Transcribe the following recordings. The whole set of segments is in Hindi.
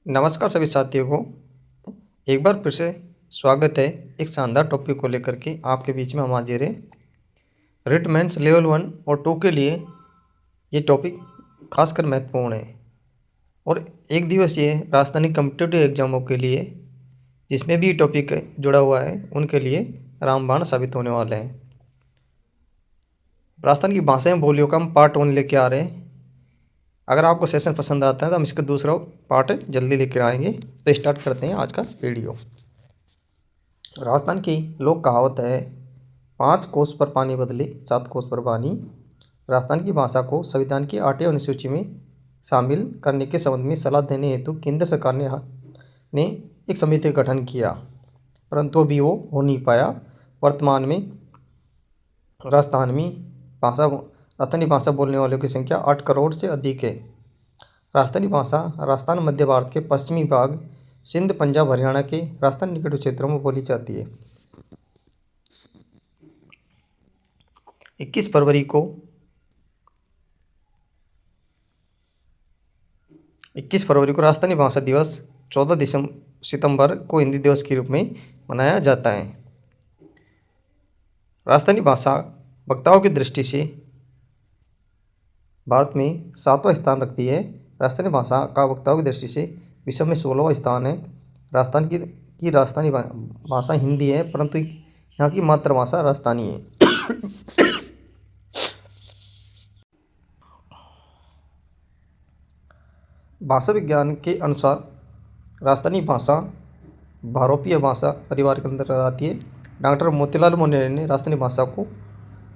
नमस्कार सभी साथियों को एक बार फिर से स्वागत है एक शानदार टॉपिक को लेकर के आपके बीच में हम हाजिर हैं। रिटमेंट्स लेवल 1 और 2 के लिए ये टॉपिक खासकर महत्वपूर्ण है और एक दिवसीय राजस्थानी कॉम्पिटिटिव एग्जामों के लिए जिसमें भी ये टॉपिक जुड़ा हुआ है उनके लिए रामबाण साबित होने वाले हैं। राजस्थान की भाषाएं बोलियों का हम पार्ट 1 लेके आ रहे हैं। अगर आपको सेशन पसंद आता है तो हम इसका दूसरा पार्ट जल्दी लेकर आएंगे। तो स्टार्ट करते हैं आज का वीडियो। राजस्थान की लोक कहावत है 5 कोस पर पानी बदले 7 कोस पर पानी। राजस्थान की भाषा को संविधान की 8वीं अनुसूची में शामिल करने के संबंध में सलाह देने हेतु केंद्र सरकार ने एक समिति का गठन किया, परंतु अभी वो हो नहीं पाया। वर्तमान में राजस्थानी भाषा बोलने वालों की संख्या 8 करोड़ से अधिक है। राजस्थानी भाषा राजस्थान मध्य भारत के पश्चिमी भाग सिंध, पंजाब, हरियाणा के राजस्थान निकट क्षेत्रों में बोली जाती है। 21 फरवरी को राजस्थानी भाषा दिवस, 14 सितंबर को हिंदी दिवस के रूप में मनाया जाता है। राजस्थानी भाषा वक्ताओं की दृष्टि से भारत में 7वां स्थान रखती है। राजस्थानी भाषा का वक्ताओं की दृष्टि से विश्व में 16वां स्थान है। राजस्थान की राजस्थानी भाषा हिंदी है, परंतु यहाँ की मातृभाषा राजस्थानी है। भाषा विज्ञान के अनुसार राजस्थानी भाषा भारोपीय भाषा परिवार के अंतर्गत आती है। डॉक्टर मोतीलाल मोनेरे ने राजस्थानी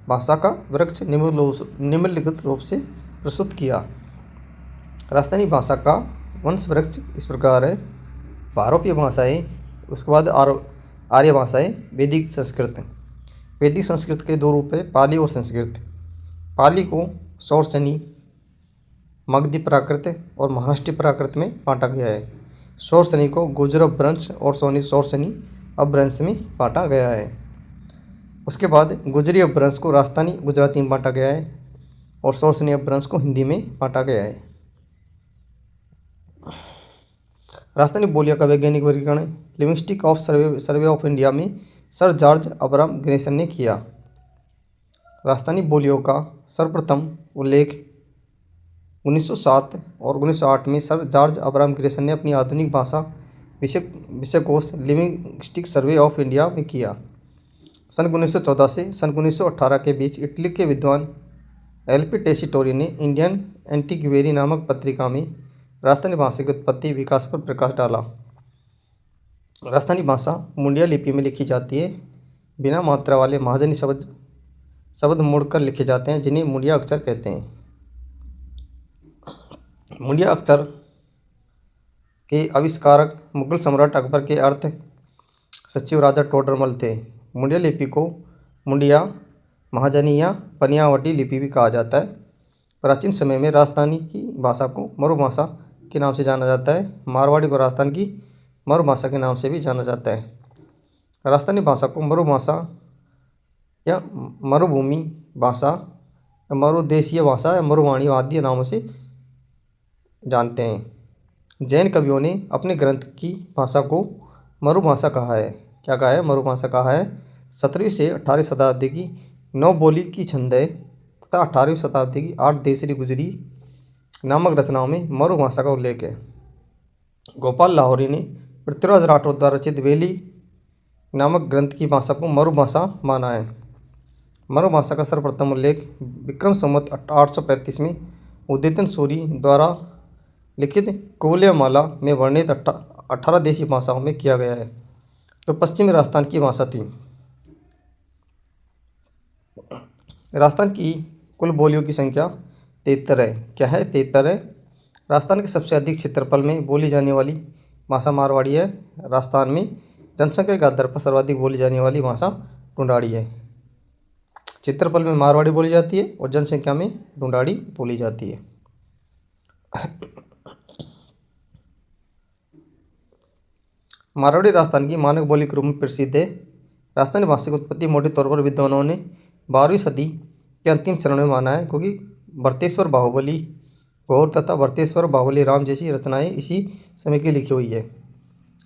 भाषा का वृक्ष निम्नलिखित रूप से प्रस्तुत किया। राजस्थानी भाषा का वंश वृक्ष इस प्रकार है: भारोपीय भाषाएं, उसके बाद आर्य भाषाएं, वैदिक संस्कृत। वैदिक संस्कृत के 2 रूप है, पाली और संस्कृत। पाली को शौरसेनी, मगधी प्राकृत और महाराष्ट्रीय प्राकृत में बांटा गया है। शौरसेनी को गुर्जर अपभ्रंश और शौरसेनी अपभ्रंश में बांटा गया है। उसके बाद गुजरी अपभ्रंश को राजस्थानी गुजराती में बांटा गया है और शौरसेनी अपभ्रंश को हिंदी में बांटा गया है। राजस्थानी बोलियों का वैज्ञानिक वर्गीकरण linguistic of survey of India में सर जॉर्ज अब्राहम ग्रेसन ने किया। राजस्थानी बोलियों का सर्वप्रथम उल्लेख 1907 और 1908 में सर जॉर्ज अब्राहम ग्रेसन ने अपनी आधुनिक भाषा विषयकोश लिंग्विस्टिक सर्वे ऑफ इंडिया में किया। सन 1914 से सन 1918 के बीच इटली के विद्वान एल.पी. टेसीटोरी ने इंडियन एंटीक्वेरी नामक पत्रिका में राजस्थानी भाषा की उत्पत्ति विकास पर प्रकाश डाला। राजस्थानी भाषा मुंडिया लिपि में लिखी जाती है। बिना मात्रा वाले महाजनी शब्द मोड़कर लिखे जाते हैं, जिन्हें मुंडिया अक्षर कहते हैं। मुंडिया अक्षर के आविष्कारक मुगल सम्राट अकबर के अर्थ सचिव राजा टोडरमल थे। मुंडिया लिपि को मुंडिया, महाजनी या पनियावटी लिपि भी कहा जाता है। प्राचीन समय में राजस्थानी की भाषा को मरु भाषा के नाम से जाना जाता है। मारवाड़ी को राजस्थान की मरु भाषा के नाम से भी जाना जाता है। राजस्थानी भाषा को मरु भाषा या मरुभूमि भाषा, मरुदेशीय भाषा या मरुवाणी आदि नामों से जानते हैं। जैन कवियों ने अपने ग्रंथ की भाषा को मरु भाषा कहा है। क्या कहा है? मरु भाषा कहा है। 17वीं से 18वीं शताब्दी की 9 बोली की छंदय तथा 18वीं शताब्दी की 8 देसरी गुजरी नामक रचनाओं में मरु भाषा का उल्लेख है। गोपाल लाहौरी ने पृथ्वीराज राठौर द्वारा रचित वेली नामक ग्रंथ की भाषा को मरु भाषा माना है। मरु भाषा का सर्वप्रथम उल्लेख विक्रम संवत 835 में उदयन सूरी द्वारा लिखित कुवलयमाला में वर्णित 18 देशी भाषाओं में किया गया है, तो पश्चिमी राजस्थान की भाषा थी। राजस्थान की कुल बोलियों की संख्या 73 है। क्या है? 73 है। राजस्थान के सबसे अधिक क्षेत्रफल में बोली जाने वाली भाषा मारवाड़ी है। राजस्थान में जनसंख्या के आधार पर सर्वाधिक बोली जाने वाली भाषा ढूंढाड़ी है। क्षेत्रफल में मारवाड़ी बोली जाती है और जनसंख्या में ढूंढाड़ी बोली जाती है। मारवाड़ी राजस्थान की मानक बोली के रूप में प्रसिद्ध है। राजस्थानी भाषा की उत्पत्ति मोटे तौर पर विद्वानों ने 12वीं सदी के अंतिम चरण में माना है, क्योंकि भरतेश्वर बाहुबली गौर तथा वर्तेश्वर, बाहुली राम जैसी रचनाएं इसी समय की लिखी हुई है।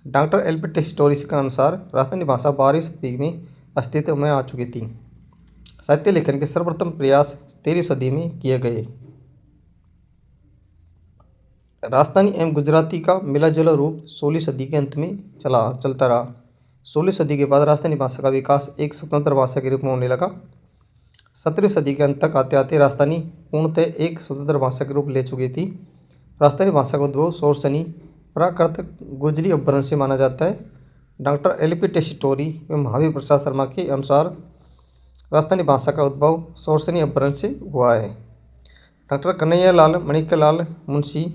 डॉक्टर एल्बर्ट टेस्टोरिस के अनुसार राजस्थानी भाषा 12वीं शताब्दी में अस्तित्व में आ चुकी थी। साहित्य लेखन के सर्वप्रथम प्रयास 13वीं सदी में किए गए। राजस्थानी एवं गुजराती का मिला जुला रूप 16वीं सदी के अंत में चलता रहा। 16वीं सदी के बाद राजस्थानी भाषा का विकास एक स्वतंत्र भाषा के रूप में होने लगा। 17वीं सदी के अंत तक आते आते राजस्थानी पूर्णतः एक स्वतंत्र भाषा के रूप ले चुकी थी। राजस्थानी भाषा का उद्भव शोरसनी प्राकृत गुजरी अपभ्रंश से माना जाता है। Doctor LP. टेस्टोरी एवं महावीर प्रसाद शर्मा के अनुसार राजस्थानी भाषा का उद्भव शोरसनी अपभ्रंश से हुआ है। डॉक्टर कन्हैयालाल मणिकलाल मुंशी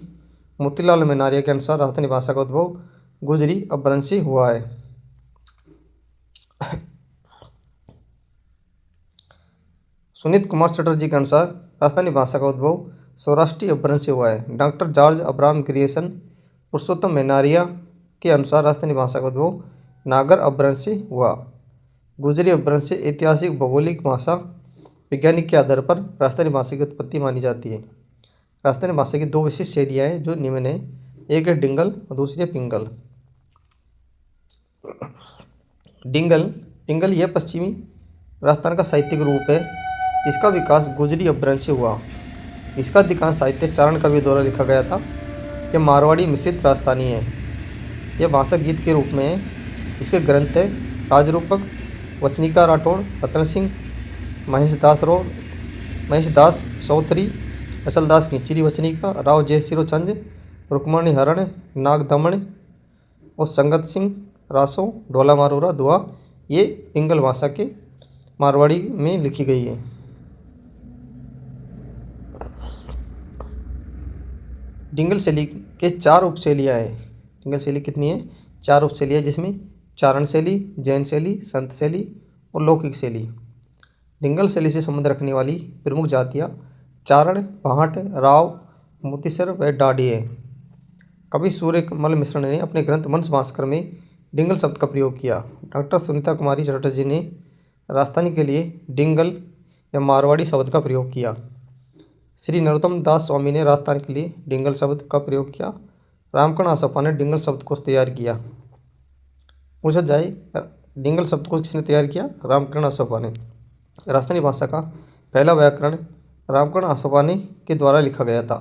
मोतीलाल मेनारिया के अनुसार राजस्थानी भाषा का उद्भव गुजरी अपभ्रंश से हुआ है। सुनीत कुमार चटर्जी के अनुसार राजस्थानी भाषा का उद्भव सौराष्ट्रीय अपभ्रंश से हुआ है। डॉक्टर जॉर्ज अब्राहम ग्रियर्सन पुरुषोत्तम मेनारिया के अनुसार राजस्थानी भाषा का उद्भव नागर अपभ्रंश से हुआ। गुजरी अपभ्रंश से ऐतिहासिक, भौगोलिक, भाषा वैज्ञानिक के आधार पर राजस्थानी भाषा की उत्पत्ति मानी जाती है। राजस्थानी भाषा की दो विशिष्ट शैलियाँ हैं जो निम्न है। एक है डिंगल और दूसरी है पिंगल। डिंगल यह पश्चिमी राजस्थान का साहित्यिक रूप है। इसका विकास गुजरी अपभ्रंश से हुआ। इसका अधिकांश साहित्य चारण कवि द्वारा लिखा गया था। यह मारवाड़ी मिश्रित राजस्थानी है। यह भाषा गीत के रूप में है। इसके ग्रंथ है राजरूपक, वचनिका राठौड़, रतन सिंह, महेश दास चौधरी, अचलदास खिचरी वचनिका, राव जयसिरो चंद, रुक्मणी हरण, नाग दमन और संगत सिंह रासो, ढोला मारूरा दुआ, ये पिंगल भाषा के मारवाड़ी में लिखी गई है। डिंगल शैली के 4 उपशैलियाँ हैं। डिंगल शैली कितनी है? 4 उपशैलियाँ, जिसमें चारण शैली, जैन शैली, संत शैली और लौकिक शैली। डिंगल शैली से संबंध रखने वाली प्रमुख जातियाँ चारण, भाट, राव, मोतीसर व डाडी है। कवि सूर्यकमल मिश्र ने अपने ग्रंथ वंश भास्कर में डिंगल शब्द का प्रयोग किया। डॉक्टर सुनीता कुमारी चटर्जी ने राजस्थानी के लिए डिंगल या मारवाड़ी शब्द का प्रयोग किया। श्री नरोत्तम दास स्वामी ने राजस्थान के लिए डिंगल शब्द का प्रयोग किया। रामकर्ण आसफा ने डिंगल शब्द को तैयार किया। पूछा जाए डिंगल शब्द को किसने तैयार किया? रामकर्ण आसफा ने। राजस्थानी भाषा का पहला व्याकरण रामकर्ण आसफा ने के द्वारा लिखा गया था।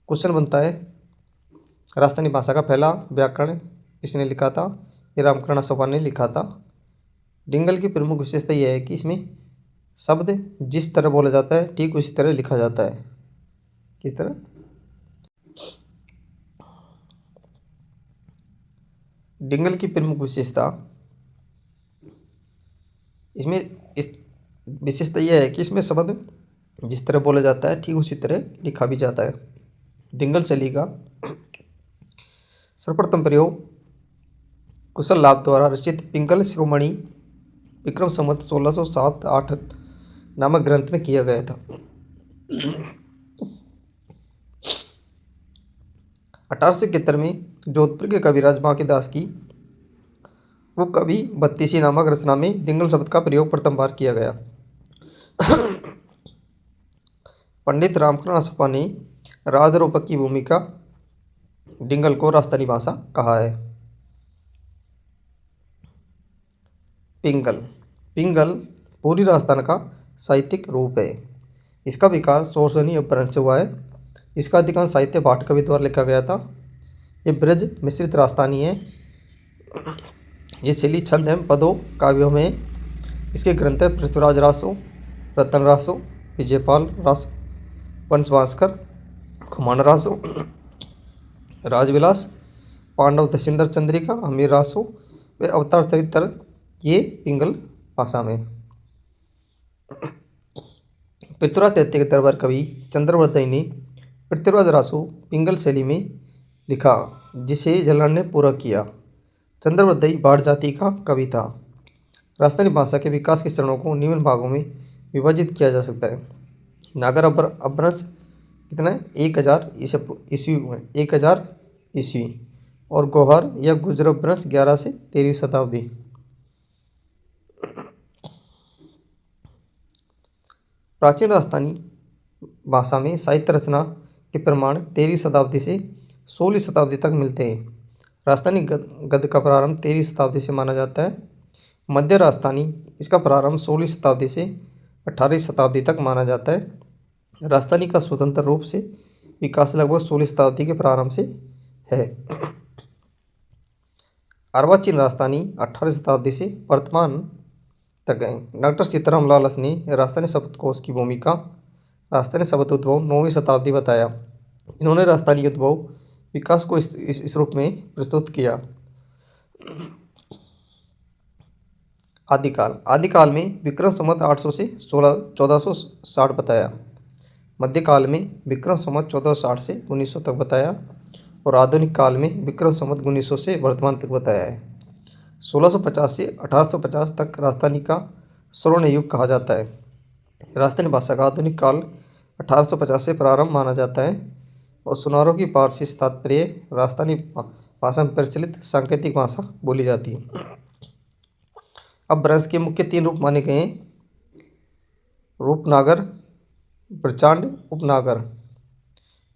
क्वेश्चन बनता है राजस्थानी भाषा का पहला व्याकरण किसने लिखा था? ये रामकर्ण आसफा ने लिखा था। डिंगल की प्रमुख विशेषता यह है कि इसमें शब्द जिस तरह बोला जाता है ठीक उसी तरह लिखा जाता है। किस तरह? डिंगल की प्रमुख विशेषता इसमें इस विशेषता यह है कि इसमें शब्द जिस तरह बोला जाता है ठीक उसी तरह लिखा भी जाता है। डिंगल शैली का सर्वप्रथम प्रयोग कुशल लाभ द्वारा रचित पिंगल शिरोमणि विक्रम संवत 1607-8 नामक ग्रंथ में किया गया था। 1871 में जोधपुर के कविराज बांकीदास की वो कवि 32 नामक रचना में डिंगल शब्द का प्रयोग प्रथम बार किया गया। पंडित रामकर्ण आसफा ने राजरूपक की भूमिका डिंगल को राजस्थानी भाषा कहा है। पिंगल पूरी राजस्थान का साहित्यिक रूप है। इसका विकास शोरसनी अपभ्रंश से हुआ है। इसका अधिकांश साहित्य भाट कवि द्वारा लिखा गया था। ये ब्रज मिश्रित राजस्थानी है। ये शैली छंद एवं पदों काव्यों में। इसके ग्रंथ है पृथ्वीराज रासो, रतन रासो, विजयपाल रासो, वंश भास्कर, खुमान रासो, राजविलास, पांडव दशिंदर चंद्रिका, अमीर रासो व अवतार चरित्र, ये पिंगल भाषा में। पृथ्वीराज तैत्य के दरबार कवि चंद्रवर्धन ने पृथ्वीराज रासो पिंगल शैली में लिखा, जिसे जलान ने पूरा किया। चंद्रवर्धन भाट जाति का कवि था। राजस्थानी भाषा के विकास के चरणों को निम्न भागों में विभाजित किया जा सकता है। नागर अपभ्रंश कितना है? 1000 ईस्वी और गोहर या गुजर अपभ्रंश 11 से 13वीं शताब्दी। प्राचीन राजस्थानी भाषा में साहित्य रचना के प्रमाण 13वीं शताब्दी से 16वीं शताब्दी तक मिलते हैं। राजस्थानी गद्य का प्रारंभ 13वीं शताब्दी से माना जाता है। मध्य राजस्थानी, इसका प्रारंभ 16वीं शताब्दी से 18वीं शताब्दी तक माना जाता है। राजस्थानी का स्वतंत्र रूप से विकास लगभग 16वीं शताब्दी के प्रारंभ से है। अर्वाचीन राजस्थानी 18वीं शताब्दी से वर्तमान तक गए। डॉक्टर सीताराम लालस ने राजस्थानी शब्दकोश की भूमिका राजस्थानी शब्द उद्भव 9वीं शताब्दी बताया। इन्होंने राजस्थानी उद्भव विकास को इस रूप में प्रस्तुत किया। आदिकाल में विक्रम संवत 800 से 1460 बताया। मध्यकाल में विक्रम संवत 1460 से 1900 तक बताया और आधुनिक काल में विक्रम संवत 1900 से वर्तमान तक बताया है। 1650 से 1850 तक राजस्थानी का स्वर्ण युग कहा जाता है। राजस्थानी भाषा का आधुनिक काल 1850 से प्रारंभ माना जाता है और सुनारों की पारसी से तात्पर्य राजस्थानी भाषा में प्रचलित सांकेतिक भाषा बोली जाती है। अब ब्रज के मुख्य 3 रूप माने गए हैं: रूपनागर, प्रचंड, उपनागर।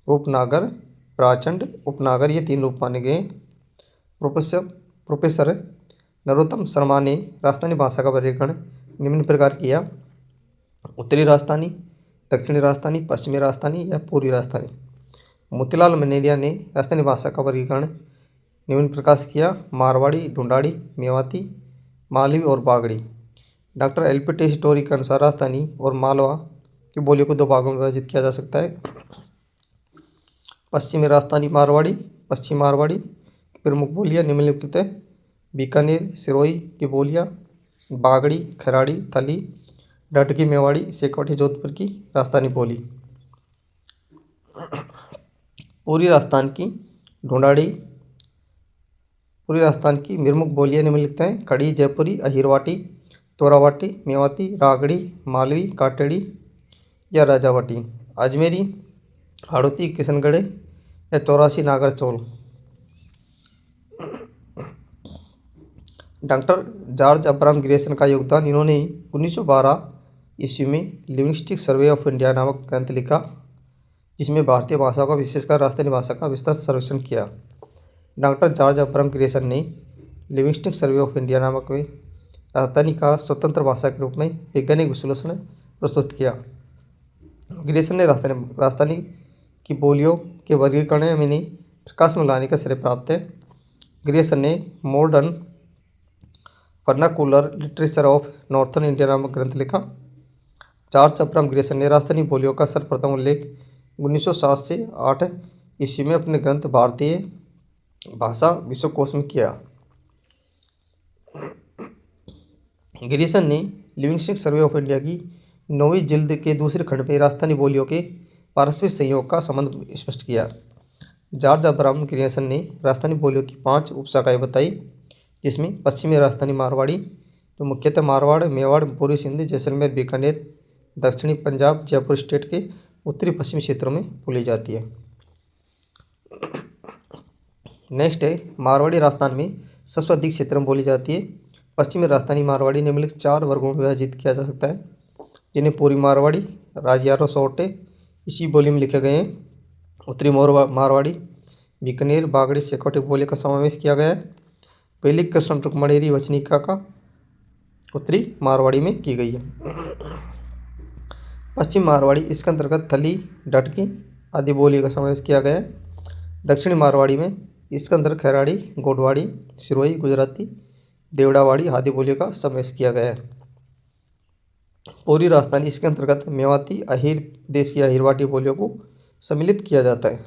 रूपनागर, प्राचंड, उपनागर, ये 3 रूप माने गए। प्रोफेसर नरोत्तम शर्मा ने राजस्थानी भाषा का वर्गीकरण निम्न प्रकार किया: उत्तरी राजस्थानी, दक्षिणी राजस्थानी, पश्चिमी राजस्थानी या पूर्वी राजस्थानी। मोतीलाल मनेरिया ने राजस्थानी भाषा का वर्गीकरण निम्न प्रकार से किया: मारवाड़ी, ढूंढाड़ी, मेवाती, मालवी और बागड़ी। Doctor LP. टेस्टोरी के अनुसार राजस्थानी और मालवा की बोलियों को 2 भागों में विभाजित किया जा सकता है: पश्चिमी राजस्थानी मारवाड़ी। पश्चिम मारवाड़ी की प्रमुख बोलियां निम्नलिखित है: बीकानेर, सिरोही की बोलियां, बागड़ी, खराड़ी, थली, डटकी मेवाड़ी, शेखावटी जोधपुर की राजस्थानी बोली। पूर्वी राजस्थान की ढूंढाड़ी। पूर्वी राजस्थान की प्रमुख बोलियां निम्नलिखित हैं: खड़ी, जयपुरी, अहिरवाटी, तोरावाटी, मेवाती, रागड़ी, मालवी, काटेड़ी या राजावाटी। अजमेरी, हाड़ौती, किशनगढ़ी या चौरासी नागर Chola. Doctor George Abraham Grayson का योगदान: इन्होंने 1912 ईस्वी में लिंग्विस्टिक सर्वे ऑफ इंडिया नामक ग्रंथ लिखा, जिसमें भारतीय भाषा का, विशेषकर राजस्थानी भाषा का विस्तृत सर्वेक्षण किया। डॉक्टर जॉर्ज अब्राहम ग्रेसन ने लिंग्विस्टिक सर्वे ऑफ इंडिया नामक में राजस्थानी का स्वतंत्र भाषा के रूप में वैज्ञानिक विश्लेषण प्रस्तुत किया। ग्रेसन ने राजस्थानी की बोलियों के वर्गीकरण में प्रकाश में लाने का श्रेय प्राप्त है। ग्रेसन ने modern vernacular literature of northern India नामक ग्रंथ लिखा। जॉर्ज अब्राहम ग्रेसन ने राजस्थानी बोलियों का सर्वप्रथम उल्लेख 1907 से 8 ईस्वी में अपने ग्रंथ भारतीय भाषा विश्वकोश में किया। ग्रेसन ने लिंग्विस्टिक सर्वे ऑफ इंडिया की 9वीं जिल्द के दूसरे खंड में राजस्थानी बोलियों के पारस्परिक संयोग का संबंध स्पष्ट किया। जॉर्ज अब्राहम ग्रेसन ने राजस्थानी बोलियों की 5 उपशाखाएं बताई, जिसमें पश्चिमी राजस्थानी मारवाड़ी, जो मुख्यतः मारवाड़, मेवाड़, पूर्वी सिंध, जैसलमेर, बीकानेर, दक्षिणी पंजाब, जयपुर स्टेट के उत्तरी पश्चिमी क्षेत्रों में बोली जाती है। नेक्स्ट है मारवाड़ी राजस्थान में सबसे अधिक क्षेत्र में बोली जाती है। पश्चिमी राजस्थानी मारवाड़ी निम्नलिखित 4 वर्गों में विभाजित किया जा सकता है, जिन्हें पूर्वी मारवाड़ी, राजयारो, सोटे इसी बोली में लिखे गए हैं। उत्तरी मारवाड़ी, बीकानेर, बागड़ी, शेखावटी बोली का समावेश किया गया है। पहली कृष्ण रुक्मणेरी वचनिका का उत्तरी मारवाड़ी में की गई है। पश्चिम मारवाड़ी, इसके अंतर्गत थली, डटकी आदि बोली का समावेश किया गया है। दक्षिणी मारवाड़ी में इसके अंतर्गत खैराड़ी, गोडवाड़ी, सिरोही, गुजराती, देवड़ावाड़ी आदि बोलियों का समावेश किया गया है। पूर्वी राजस्थानी, इसके अंतर्गत मेवाती, अहिर देश की अहिरवाटी बोलियों को सम्मिलित किया जाता है।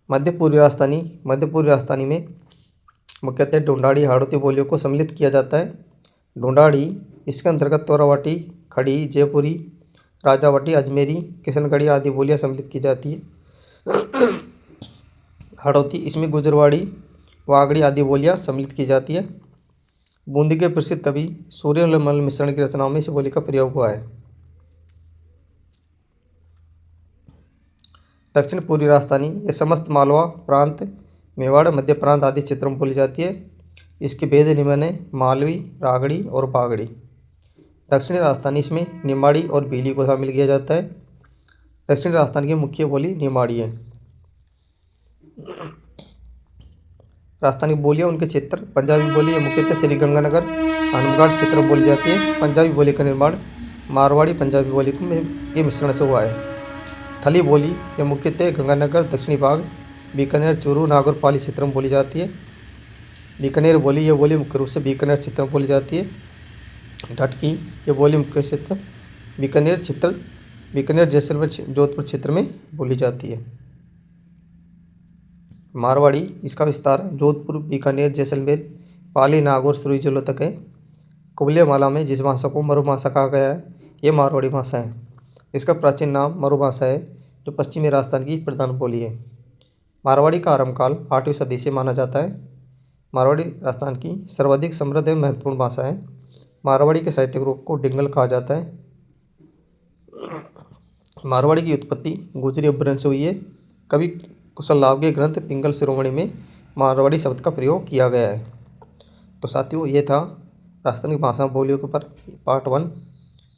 मध्य पूर्वी राजस्थानी में मुख्यतः ढूंढाड़ी, हाड़ौती बोलियों को सम्मिलित किया जाता है। ढूंढाड़ी, इसके अंतर्गत तोरावाटी, खड़ी, जयपुरी, राजावाटी, अजमेरी, किशनगढ़ी आदि बोलियां सम्मिलित की जाती है। हाड़ौती, इसमें गुजरवाड़ी, वागड़ी आदि बोलियां सम्मिलित की जाती है। बूंदी के प्रसिद्ध कवि सूर्यमल मिश्रण की रचनाओं में इस बोली का प्रयोग हुआ है। दक्षिण पूर्वी राजस्थानी, ये समस्त मालवा प्रांत, मेवाड़, मध्य प्रांत आदि क्षेत्रों में बोली जाती है। इसके भेद निम्न है: मालवी, रागड़ी और बागड़ी। दक्षिणी राजस्थानी, इसमें निमाड़ी और भीली को शामिल किया जाता है। दक्षिण राजस्थान की मुख्य बोली निमाड़ी है। राजस्थानी बोलियाँ उनके क्षेत्र। पंजाबी बोली है मुख्यतः श्रीगंगानगर हनुमानगढ़ क्षेत्र में बोली जाती है। पंजाबी बोली का निर्माण मारवाड़ी पंजाबी बोली के मिश्रण से हुआ है। थली बोली यह मुख्यतः गंगानगर दक्षिणी भाग बीकानेर चूरू नागौर पाली क्षेत्र में बोली जाती है। बीकानेर बोली यह बोली मुख्य रूप से बीकानेर क्षेत्र में बोली जाती है। ढटकी ये बोली मुख्य क्षेत्र बीकानेर जैसलमेर जोधपुर क्षेत्र में बोली जाती है। मारवाड़ी इसका विस्तार जोधपुर बीकानेर जैसलमेर पाली नागौर सुरई जिलों तक है। कुबले माला में जिस भाषा को मरु भाषा कहा गया है ये मारवाड़ी भाषा है। इसका प्राचीन नाम मरु भाषा है जो पश्चिमी राजस्थान की प्रधान बोली है। मारवाड़ी का आरंभ काल 8वीं सदी से माना जाता है। मारवाड़ी राजस्थान की सर्वाधिक समृद्ध एवं महत्वपूर्ण भाषा है। मारवाड़ी के साहित्यिक रूप को डिंगल कहा जाता है। मारवाड़ी की उत्पत्ति गुजरी अपभ्रंश से हुई है। कवि कुशललाभ के ग्रंथ पिंगल शिरोमणि में मारवाड़ी शब्द का प्रयोग किया गया है। तो साथियों ये था राजस्थान की भाषा बोलियों के ऊपर पार्ट 1।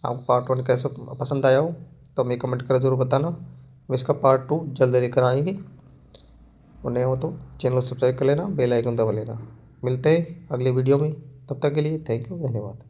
आपको पार्ट 1 कैसे पसंद आया हो तो हमें कमेंट कर जरूर बताना। हम इसका पार्ट 2 जल्द लेकर आएंगे। और नए हो तो चैनल सब्सक्राइब कर लेना, बेल आइकन दबा लेना। मिलते हैं अगले वीडियो में, तब तक के लिए थैंक यू, धन्यवाद।